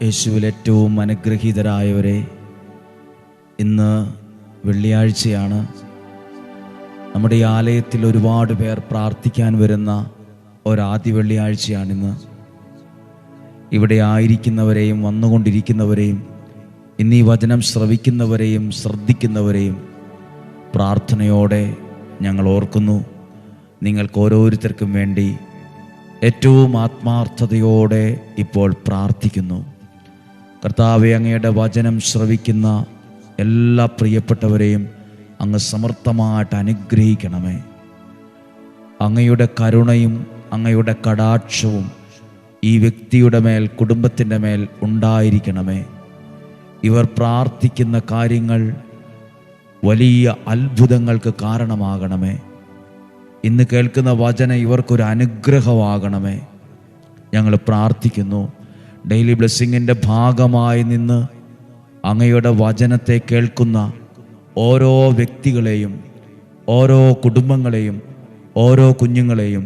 യേശുവിൽ ഏറ്റവും അനുഗ്രഹീതരായവരെ, ഇന്ന് വെള്ളിയാഴ്ചയാണ്. നമ്മുടെ ഈ ആലയത്തിൽ ഒരുപാട് പേർ പ്രാർത്ഥിക്കാൻ വരുന്ന ഒരാദ്യ വെള്ളിയാഴ്ചയാണിന്ന്. ഇവിടെ ആയിരിക്കുന്നവരെയും വന്നുകൊണ്ടിരിക്കുന്നവരെയും ഇന്ന് ഈ വചനം ശ്രവിക്കുന്നവരെയും ശ്രദ്ധിക്കുന്നവരെയും പ്രാർത്ഥനയോടെ ഞങ്ങൾ ഓർക്കുന്നു. നിങ്ങൾക്ക് ഓരോരുത്തർക്കും വേണ്ടി ഏറ്റവും ആത്മാർത്ഥതയോടെ ഇപ്പോൾ പ്രാർത്ഥിക്കുന്നു. കർത്താവേ, അങ്ങയുടെ വചനം ശ്രവിക്കുന്ന എല്ലാ പ്രിയപ്പെട്ടവരെയും അങ്ങ് സമർത്ഥമായിട്ട് അനുഗ്രഹിക്കണമേ. അങ്ങയുടെ കരുണയും അങ്ങയുടെ കടാക്ഷവും ഈ വ്യക്തിയുടെ മേൽ, കുടുംബത്തിൻ്റെ മേൽ ഉണ്ടായിരിക്കണമേ. ഇവർ പ്രാർത്ഥിക്കുന്ന കാര്യങ്ങൾ വലിയ അത്ഭുതങ്ങൾക്ക് കാരണമാകണമേ. ഇന്ന് കേൾക്കുന്ന വചനം ഇവർക്കൊരു അനുഗ്രഹമാകണമേ. ഞങ്ങൾ പ്രാർത്ഥിക്കുന്നു. ഡെയിലി ബ്ലെസ്സിങ്ങിൻ്റെ ഭാഗമായി നിന്ന് അങ്ങയുടെ വചനത്തെ കേൾക്കുന്ന ഓരോ വ്യക്തികളെയും, ഓരോ കുടുംബങ്ങളെയും, ഓരോ കുഞ്ഞുങ്ങളെയും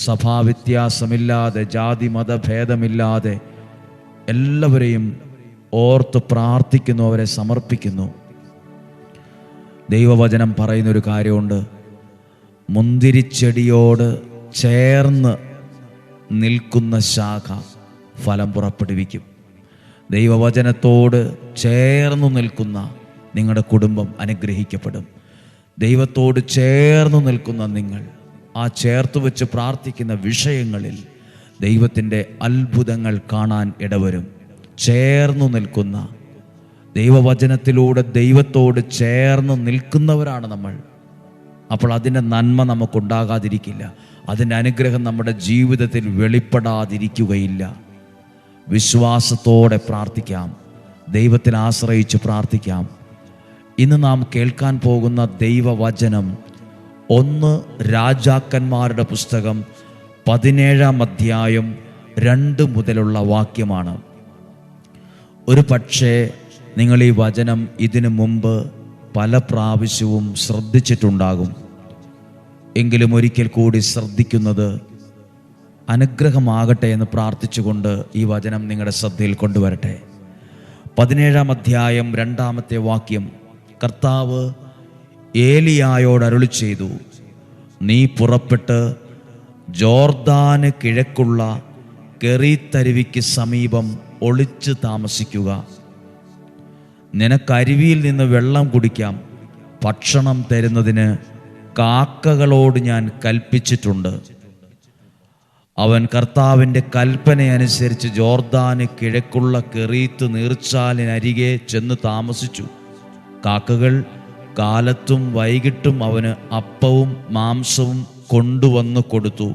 സഭാവ്യത്യാസമില്ലാതെ, ജാതി മതഭേദമില്ലാതെ എല്ലാവരെയും ഓർത്ത് പ്രാർത്ഥിക്കുന്നു, അവരെ സമർപ്പിക്കുന്നു. ദൈവവചനം പറയുന്നൊരു കാര്യമുണ്ട്. മുന്തിരിച്ചെടിയോട് ചേർന്ന് നിൽക്കുന്ന ശാഖ ഫലം പുറപ്പെടുവിക്കും. ദൈവവചനത്തോട് ചേർന്ന് നിൽക്കുന്ന നിങ്ങളുടെ കുടുംബം അനുഗ്രഹിക്കപ്പെടും. ദൈവത്തോട് ചേർന്ന് നിൽക്കുന്ന നിങ്ങൾ, ആ ചേർത്ത് വെച്ച് പ്രാർത്ഥിക്കുന്ന വിഷയങ്ങളിൽ ദൈവത്തിൻ്റെ അത്ഭുതങ്ങൾ കാണാൻ ഇടവരും. ചേർന്ന് നിൽക്കുന്ന, ദൈവവചനത്തിലൂടെ ദൈവത്തോട് ചേർന്ന് നിൽക്കുന്നവരാണ് നമ്മൾ. അപ്പോൾ അതിൻ്റെ നന്മ നമുക്കുണ്ടാകാതിരിക്കില്ല, അതിൻ്റെ അനുഗ്രഹം നമ്മുടെ ജീവിതത്തിൽ വെളിപ്പെടാതിരിക്കുകയില്ല. വിശ്വാസത്തോടെ പ്രാർത്ഥിക്കാം, ദൈവത്തിൽ ആശ്രയിച്ച് പ്രാർത്ഥിക്കാം. ഇന്ന് നാം കേൾക്കാൻ പോകുന്ന ദൈവവചനം 1 രാജാക്കന്മാരുടെ പുസ്തകം 17-ാം അധ്യായം 2 മുതലുള്ള വാക്യമാണ്. ഒരു പക്ഷേ നിങ്ങൾ ഈ വചനം ഇതിനു മുമ്പ് പല പ്രാവശ്യവും ശ്രദ്ധിച്ചിട്ടുണ്ടാകും. എങ്കിലും ഒരിക്കൽ കൂടി ശ്രദ്ധിക്കുന്നത് അനുഗ്രഹമാകട്ടെ എന്ന് പ്രാർത്ഥിച്ചുകൊണ്ട് ഈ വചനം നിങ്ങളുടെ ശ്രദ്ധയിൽ കൊണ്ടുവരട്ടെ. 17-ാം അധ്യായം 2-ാമത്തെ വാക്യം. കർത്താവ് ഏലിയായോട് അരുളി ചെയ്തു, നീ പുറപ്പെട്ട് ജോർദാന് കിഴക്കുള്ള കെറീത്തരുവിക്ക് സമീപം ഒളിച്ച് താമസിക്കുക. നിനക്കരിവിയിൽ നിന്ന് വെള്ളം കുടിക്കാം. ഭക്ഷണം തരുന്നതിന് കാക്കകളോട് ഞാൻ കൽപ്പിച്ചിട്ടുണ്ട്. അവൻ കർത്താവിൻ്റെ കൽപ്പനയനുസരിച്ച് ജോർദാന് കിഴക്കുള്ള കെറീത്ത് നീർച്ചാലിനരികെ ചെന്ന് താമസിച്ചു. കാക്കകൾ കാലത്തും വൈകിട്ടും അവന് അപ്പവും മാംസവും കൊണ്ടുവന്ന് കൊടുത്തു.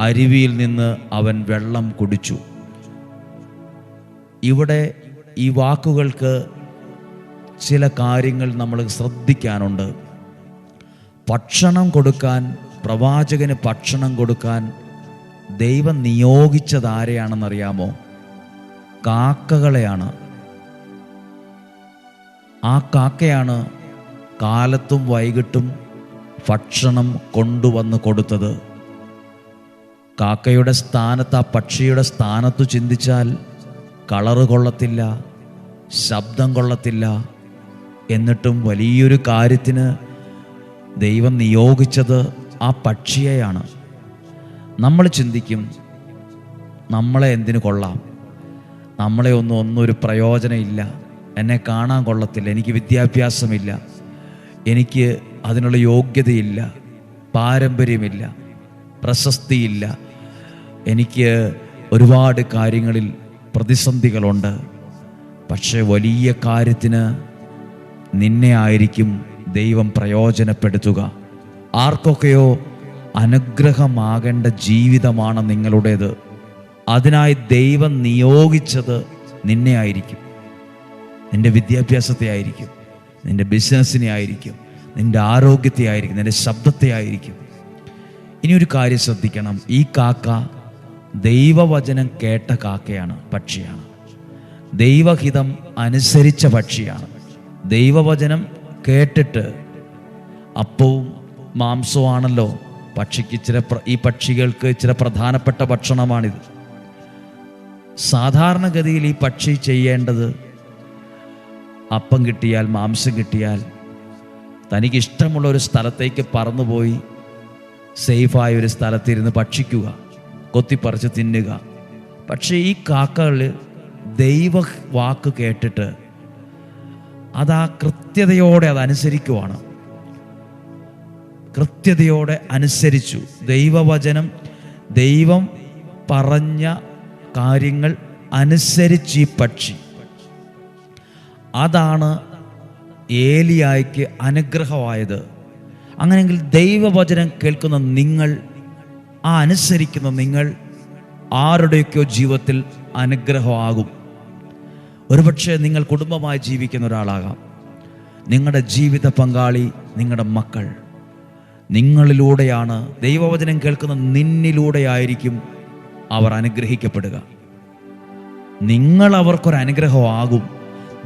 അരുവിയിൽ നിന്ന് അവൻ വെള്ളം കുടിച്ചു. ഇവിടെ ഈ വാക്കുകൾക്ക് ചില കാര്യങ്ങൾ നമ്മൾ ശ്രദ്ധിക്കാനുണ്ട്. ഭക്ഷണം കൊടുക്കാൻ, പ്രവാചകന് ഭക്ഷണം കൊടുക്കാൻ ദൈവം നിയോഗിച്ചത് ആരെയാണെന്നറിയാമോ? കാക്കകളെയാണ്. ആ കാക്കയാണ് കാലത്തും വൈകിട്ടും ഭക്ഷണം കൊണ്ടുവന്ന് കൊടുത്തത്. കാക്കയുടെ സ്ഥാനത്ത്, ആ പക്ഷിയുടെ സ്ഥാനത്തു ചിന്തിച്ചാൽ കളറ് കൊള്ളത്തില്ല, ശബ്ദം കൊള്ളത്തില്ല. എന്നിട്ടും വലിയൊരു കാര്യത്തിന് ദൈവം നിയോഗിച്ചത് ആ പക്ഷിയെയാണ്. നമ്മൾ ചിന്തിക്കും, നമ്മളെ എന്തിനു കൊള്ളാം, നമ്മളെ ഒന്നും ഒരു പ്രയോജനമില്ല, എന്നെ കാണാൻ കൊള്ളത്തില്ല, എനിക്ക് വിദ്യാഭ്യാസമില്ല, എനിക്ക് അതിനുള്ള യോഗ്യതയില്ല, പാരമ്പര്യമില്ല, പ്രശസ്തിയില്ല, എനിക്ക് ഒരുപാട് കാര്യങ്ങളിൽ പ്രതിസന്ധികളുണ്ട്. പക്ഷേ വലിയ കാര്യത്തിന് നിന്നെ ആയിരിക്കും ദൈവം പ്രയോജനപ്പെടുത്തുക. ആർക്കൊക്കെയോ അനുഗ്രഹമാകേണ്ട ജീവിതമാണ് നിങ്ങളുടേത്. അതിനായി ദൈവം നിയോഗിച്ചത് നിന്നെ ആയിരിക്കും. നിൻ്റെ വിദ്യാഭ്യാസത്തെ ആയിരിക്കും, നിൻ്റെ ബിസിനസ്സിനെ ആയിരിക്കും, നിൻ്റെ ആരോഗ്യത്തെ ആയിരിക്കും, നിൻ്റെ ശബ്ദത്തെ ആയിരിക്കും. ഇനി ഒരു കാര്യം ശ്രദ്ധിക്കണം. ഈ കാക്ക ദൈവവചനം കേട്ട കാക്കയാണ്, പക്ഷിയാണ്. ദൈവഹിതം അനുസരിച്ച പക്ഷിയാണ്. ദൈവവചനം കേട്ടിട്ട്, അപ്പവും മാംസവുമാണല്ലോ പക്ഷിക്ക് ഈ പക്ഷികൾക്ക് ചില പ്രധാനപ്പെട്ട ഭക്ഷണമാണിത്. സാധാരണഗതിയിൽ ഈ പക്ഷി ചെയ്യേണ്ടത്, അപ്പം കിട്ടിയാൽ, മാംസം കിട്ടിയാൽ തനിക്കിഷ്ടമുള്ള ഒരു സ്ഥലത്തേക്ക് പറന്നുപോയി സേഫായ ഒരു സ്ഥലത്തിരുന്ന് ഭക്ഷിക്കുക, കൊത്തിപ്പറിച്ച് തിന്നുക. പക്ഷേ ഈ കാക്കകൾ ദൈവ വാക്ക് കേട്ടിട്ട് അതാ കൃത്യതയോടെ അതനുസരിക്കുവാണ്. കൃത്യതയോടെ അനുസരിച്ചു. ദൈവവചനം, ദൈവം പറഞ്ഞ കാര്യങ്ങൾ അനുസരിച്ച് ഈ പക്ഷി, അതാണ് ഏലിയായ്ക്ക് അനുഗ്രഹമായത്. അങ്ങനെയെങ്കിൽ ദൈവവചനം കേൾക്കുന്ന നിങ്ങൾ, ആ അനുസരിക്കുന്ന നിങ്ങൾ ആരുടെയൊക്കെയോ ജീവിതത്തിൽ അനുഗ്രഹമാകും. ഒരുപക്ഷെ നിങ്ങൾ കുടുംബമായി ജീവിക്കുന്ന ഒരാളാകാം. നിങ്ങളുടെ ജീവിത പങ്കാളി, നിങ്ങളുടെ മക്കൾ, നിങ്ങളിലൂടെയാണ്, ദൈവവചനം കേൾക്കുന്ന നിന്നിലൂടെയായിരിക്കും അവർ അനുഗ്രഹിക്കപ്പെടുക. നിങ്ങൾ അവർക്കൊരനുഗ്രഹമാകും.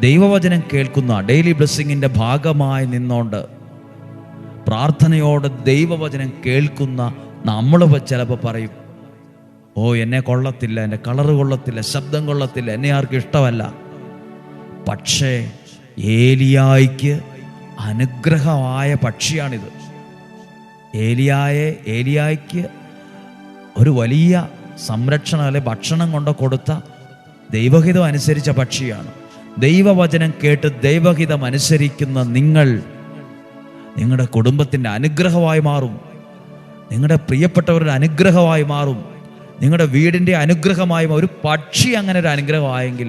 ദൈവവചനം കേൾക്കുന്ന, ഡെയിലി ബ്ലെസ്സിങ്ങിൻ്റെ ഭാഗമായി നിന്നുകൊണ്ട് പ്രാർത്ഥനയോടെ ദൈവവചനം കേൾക്കുന്ന നമ്മൾ ചിലപ്പോൾ പറയും, ഓ എന്നെ കൊള്ളത്തില്ല, എൻ്റെ കളറ് കൊള്ളത്തില്ല, ശബ്ദം കൊള്ളത്തില്ല, എന്നെ ആർക്കും ഇഷ്ടമല്ല. പക്ഷേ ഏലിയായ്ക്ക് അനുഗ്രഹമായ പക്ഷിയാണിത്. ഏലിയായ്ക്ക് ഒരു വലിയ സംരക്ഷണം, അല്ലെ ഭക്ഷണം കൊണ്ട് കൊടുത്ത ദൈവഹിതം അനുസരിച്ച പക്ഷിയാണ്. ദൈവവചനം കേട്ട് ദൈവഹിതം അനുസരിക്കുന്ന നിങ്ങൾ നിങ്ങളുടെ കുടുംബത്തിൻ്റെ അനുഗ്രഹമായി മാറും. നിങ്ങളുടെ പ്രിയപ്പെട്ടവരുടെ അനുഗ്രഹമായി മാറും. നിങ്ങളുടെ വീടിൻ്റെ അനുഗ്രഹമായി ഒരു പക്ഷി അങ്ങനെ ഒരു അനുഗ്രഹമായെങ്കിൽ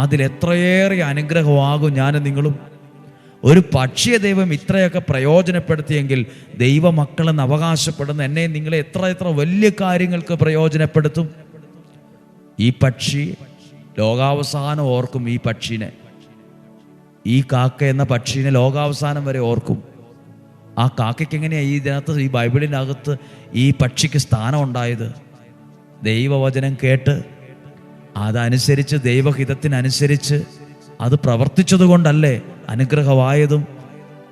അതിലെത്രയേറെ അനുഗ്രഹമാകും ഞാനും നിങ്ങളും. ഒരു പക്ഷിയെ ദൈവം ഇത്രയൊക്കെ പ്രയോജനപ്പെടുത്തിയെങ്കിൽ ദൈവമക്കളെന്ന് അവകാശപ്പെടുന്ന എന്നെ നിങ്ങളെ എത്ര വലിയ കാര്യങ്ങൾക്ക് പ്രയോജനപ്പെടുത്തും. ഈ പക്ഷി ലോകാവസാനം ഓർക്കും. ഈ പക്ഷീനെ, ഈ കാക്ക എന്ന പക്ഷീനെ ലോകാവസാനം വരെ ഓർക്കും. ആ കാക്കയ്ക്ക് എങ്ങനെയാണ് ഇതിനകത്ത്, ഈ ബൈബിളിനകത്ത് ഈ പക്ഷിക്ക് സ്ഥാനം ഉണ്ടായത്? ദൈവവചനം കേട്ട് അതനുസരിച്ച്, ദൈവഹിതത്തിനനുസരിച്ച് അത് പ്രവർത്തിച്ചത് കൊണ്ടല്ലേ അനുഗ്രഹമായതും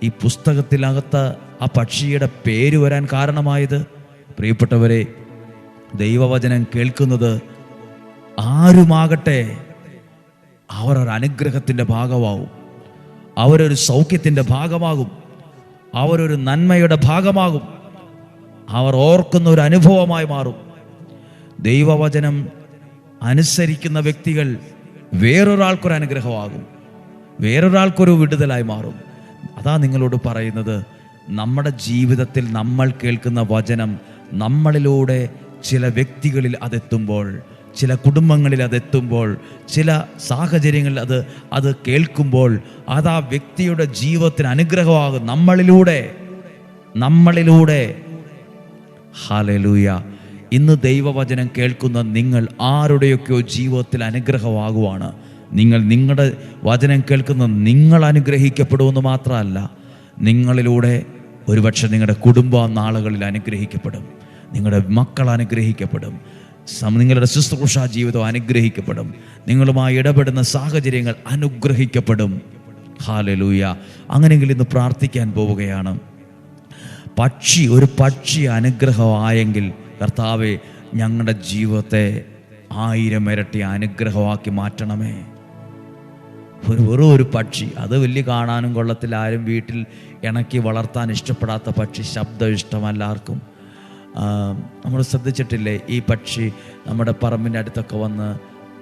ഈ പുസ്തകത്തിനകത്ത് ആ പക്ഷിയുടെ പേര് വരാൻ കാരണമായത്. പ്രിയപ്പെട്ടവരെ, ദൈവവചനം കേൾക്കുന്നത് ആരുമാകട്ടെ അവരൊരു അനുഗ്രഹത്തിൻ്റെ ഭാഗമാകും. അവരൊരു സൗഖ്യത്തിൻ്റെ ഭാഗമാകും. അവരൊരു നന്മയുടെ ഭാഗമാകും. അവർ ഓർക്കുന്ന ഒരു അനുഭവമായി മാറും. ദൈവവചനം അനുസരിക്കുന്ന വ്യക്തികൾ വേറൊരാൾക്കൊരു അനുഗ്രഹമാകും, വേറൊരാൾക്കൊരു വിടുതലായി മാറും. അതാ നിങ്ങളോട് പറയുന്നത്, നമ്മുടെ ജീവിതത്തിൽ നമ്മൾ കേൾക്കുന്ന വചനം നമ്മളിലൂടെ ചില വ്യക്തികളിൽ അതെത്തുമ്പോൾ, ചില കുടുംബങ്ങളിൽ അതെത്തുമ്പോൾ, ചില സാഹചര്യങ്ങളിൽ അത് കേൾക്കുമ്പോൾ അത് ആ വ്യക്തിയുടെ ജീവിതത്തിന് അനുഗ്രഹമാകും. നമ്മളിലൂടെ. ഹല്ലേലൂയ. ഇന്ന് ദൈവവചനം കേൾക്കുന്ന നിങ്ങൾ ആരുടെയൊക്കെയോ ജീവിതത്തിൽ അനുഗ്രഹമാകുവാണ്. നിങ്ങളുടെ വചനം കേൾക്കുന്ന നിങ്ങൾ അനുഗ്രഹിക്കപ്പെടുമെന്ന് മാത്രമല്ല, നിങ്ങളിലൂടെ ഒരുപക്ഷെ നിങ്ങളുടെ കുടുംബം നാളുകളിൽ അനുഗ്രഹിക്കപ്പെടും. നിങ്ങളുടെ മക്കൾ അനുഗ്രഹിക്കപ്പെടും. നിങ്ങളുടെ ശുശ്രൂഷ ജീവിതം അനുഗ്രഹിക്കപ്പെടും. നിങ്ങളുമായി ഇടപെടുന്ന സാഹചര്യങ്ങൾ അനുഗ്രഹിക്കപ്പെടും. ഹല്ലേലൂയ. അങ്ങനെയെങ്കിൽ ഇന്ന് പ്രാർത്ഥിക്കാൻ പോവുകയാണ്. ഒരു പക്ഷി അനുഗ്രഹമായെങ്കിൽ കർത്താവേ, ഞങ്ങളുടെ ജീവിതത്തെ 1000 ഇരട്ടി അനുഗ്രഹമാക്കി മാറ്റണമേ. വെറും ഒരു പക്ഷി, അത് വലിയ കാണാനും കൊള്ളത്തിൽ, ആരും വീട്ടിൽ ഇണക്കി വളർത്താൻ ഇഷ്ടപ്പെടാത്ത പക്ഷി, ശബ്ദം ഇഷ്ടമല്ല ആർക്കും. നമ്മൾ ശ്രദ്ധിച്ചിട്ടില്ലേ, ഈ പക്ഷി നമ്മുടെ പറമ്പിൻ്റെ അടുത്തൊക്കെ വന്ന്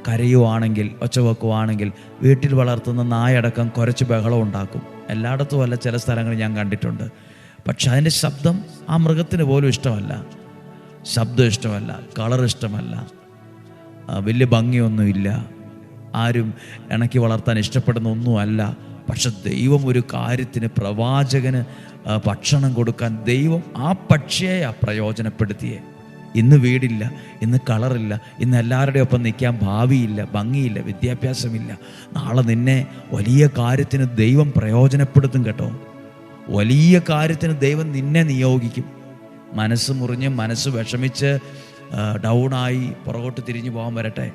കരയുവാണെങ്കിൽ, ഒച്ച വെക്കുവാണെങ്കിൽ വീട്ടിൽ വളർത്തുന്ന നായടക്കം കുരച്ച് ബഹളം ഉണ്ടാക്കും. എല്ലായിടത്തും അല്ല, ചില സ്ഥലങ്ങളിൽ ഞാൻ കണ്ടിട്ടുണ്ട്. പക്ഷെ അതിൻ്റെ ശബ്ദം ആ മൃഗത്തിന് പോലും ഇഷ്ടമല്ല. ശബ്ദം ഇഷ്ടമല്ല, കളർ ഇഷ്ടമല്ല, വലിയ ഭംഗിയൊന്നുമില്ല, ആരും ഇണക്കി വളർത്താൻ ഇഷ്ടപ്പെടുന്ന ഒന്നുമല്ല. പക്ഷെ ദൈവം ഒരു കാര്യത്തിന്, പ്രവാചകന് ഭക്ഷണം കൊടുക്കാൻ ദൈവം ആ പക്ഷിയെ പ്രയോജനപ്പെടുത്തിയേ. ഇന്ന് വീടില്ല, ഇന്ന് കളറില്ല, ഇന്ന് എല്ലാവരുടെയും ഒപ്പം നിൽക്കാൻ ഭാവിയില്ല, ഭംഗിയില്ല, വിദ്യാഭ്യാസമില്ല. നാളെ നിന്നെ വലിയ കാര്യത്തിന് ദൈവം പ്രയോജനപ്പെടുത്തും കേട്ടോ. വലിയ കാര്യത്തിന് ദൈവം നിന്നെ നിയോഗിക്കും. മനസ്സ് മുറിഞ്ഞ്, മനസ്സ് വിഷമിച്ച്, ഡൗണായി പുറകോട്ട് തിരിഞ്ഞു പോകാൻ വരട്ടെ.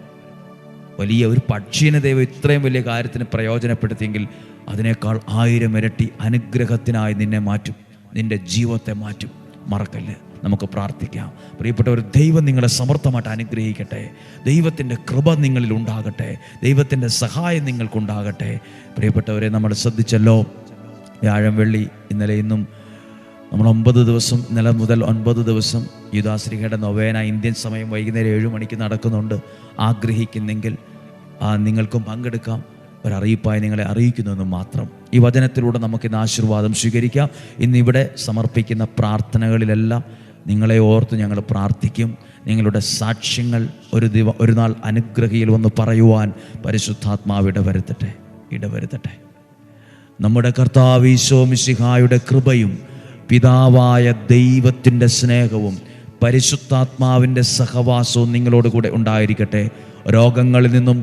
വലിയ ഒരു പക്ഷീനെ ദൈവം ഇത്രയും വലിയ കാര്യത്തിന് പ്രയോജനപ്പെടുത്തിയെങ്കിൽ അതിനേക്കാൾ 1000 ഇരട്ടി അനുഗ്രഹത്തിനായി നിന്നെ മാറ്റും, നിന്റെ ജീവിതത്തെ മാറ്റും. മറക്കല്ലേ. നമുക്ക് പ്രാർത്ഥിക്കാം. പ്രിയപ്പെട്ടവർ, ദൈവം നിങ്ങളെ സമർത്ഥമായിട്ട് അനുഗ്രഹിക്കട്ടെ. ദൈവത്തിൻ്റെ കൃപ നിങ്ങളിൽ ഉണ്ടാകട്ടെ. ദൈവത്തിൻ്റെ സഹായം നിങ്ങൾക്കുണ്ടാകട്ടെ. പ്രിയപ്പെട്ടവരെ, നമ്മൾ ശ്രദ്ധിച്ചല്ലോ, വ്യാഴം വെള്ളി ഇന്നലെ ഇന്നും നമ്മൾ 9 ദിവസം, ഇന്നലെ മുതൽ 9 ദിവസം യൂദാശ്ലീഹയുടെ നൊവേന ഇന്ത്യൻ സമയം വൈകുന്നേരം 7 മണിക്ക് നടക്കുന്നുണ്ട്. ആഗ്രഹിക്കുന്നെങ്കിൽ നിങ്ങൾക്കും പങ്കെടുക്കാം. ഒരറിയിപ്പായി നിങ്ങളെ അറിയിക്കുന്നുവെന്ന് മാത്രം. ഈ വചനത്തിലൂടെ നമുക്കിന്ന് ആശീർവാദം സ്വീകരിക്കാം. ഇന്നിവിടെ സമർപ്പിക്കുന്ന പ്രാർത്ഥനകളിലെല്ലാം നിങ്ങളെ ഓർത്ത് ഞങ്ങൾ പ്രാർത്ഥിക്കും. നിങ്ങളുടെ സാക്ഷ്യങ്ങൾ ഒരു നാൾ അനുഗ്രഹിയിൽ വന്ന് പറയുവാൻ പരിശുദ്ധാത്മാവ് ഇടവരുത്തട്ടെ. നമ്മുടെ കർത്താവ് ഈശോ മിശിഹായുടെ കൃപയും പിതാവായ ദൈവത്തിൻ്റെ സ്നേഹവും പരിശുദ്ധാത്മാവിൻ്റെ സഹവാസവും നിങ്ങളോട് കൂടെ ഉണ്ടായിരിക്കട്ടെ. രോഗങ്ങളിൽ നിന്നും,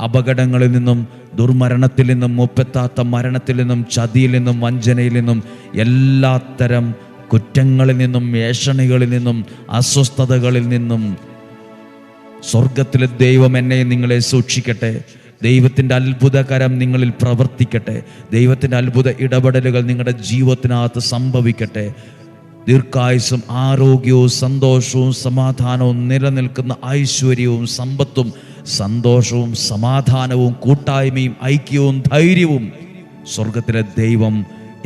അപകടങ്ങളിൽ നിന്നും, ദുർമരണത്തിൽ നിന്നും, മുപ്പെത്താത്ത മരണത്തിൽ നിന്നും, ചതിയിൽ നിന്നും, വഞ്ചനയിൽ നിന്നും, എല്ലാത്തരം കുറ്റങ്ങളിൽ നിന്നും, ഏഷണികളിൽ നിന്നും, അസ്വസ്ഥതകളിൽ നിന്നും സ്വർഗത്തിലെ ദൈവം എന്നെ നിങ്ങളെ സൂക്ഷിക്കട്ടെ. ദൈവത്തിൻ്റെ അത്ഭുതകരം നിങ്ങളിൽ പ്രവർത്തിക്കട്ടെ. ദൈവത്തിൻ്റെ അത്ഭുത ഇടപെടലുകൾ നിങ്ങളുടെ ജീവിതത്തിനകത്ത് സംഭവിക്കട്ടെ. ദീർഘായുസ്സും ആരോഗ്യവും സന്തോഷവും സമാധാനവും നിലനിൽക്കുന്ന ഐശ്വര്യവും സമ്പത്തും സന്തോഷവും സമാധാനവും കൂട്ടായ്മയും ഐക്യവും ധൈര്യവും സ്വർഗത്തിലെ ദൈവം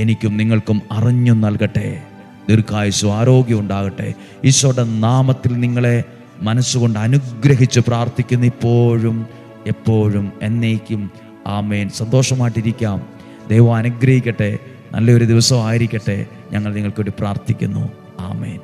എനിക്കും നിങ്ങൾക്കും അറിഞ്ഞു നൽകട്ടെ. ദീർഘായുസ്സും ആരോഗ്യം ഉണ്ടാകട്ടെ. ഈശോയുടെ നാമത്തിൽ നിങ്ങളെ മനസ്സുകൊണ്ട് അനുഗ്രഹിച്ച് പ്രാർത്ഥിക്കുന്നു, ഇപ്പോഴും എപ്പോഴും എന്നേക്കും. ആമേൻ. സന്തോഷമായിട്ടിരിക്കാം. ദൈവം അനുഗ്രഹിക്കട്ടെ. നല്ലൊരു ദിവസമായിരിക്കട്ടെ. ഞങ്ങൾ നിങ്ങൾക്ക് വേണ്ടി പ്രാർത്ഥിക്കുന്നു. ആമേൻ.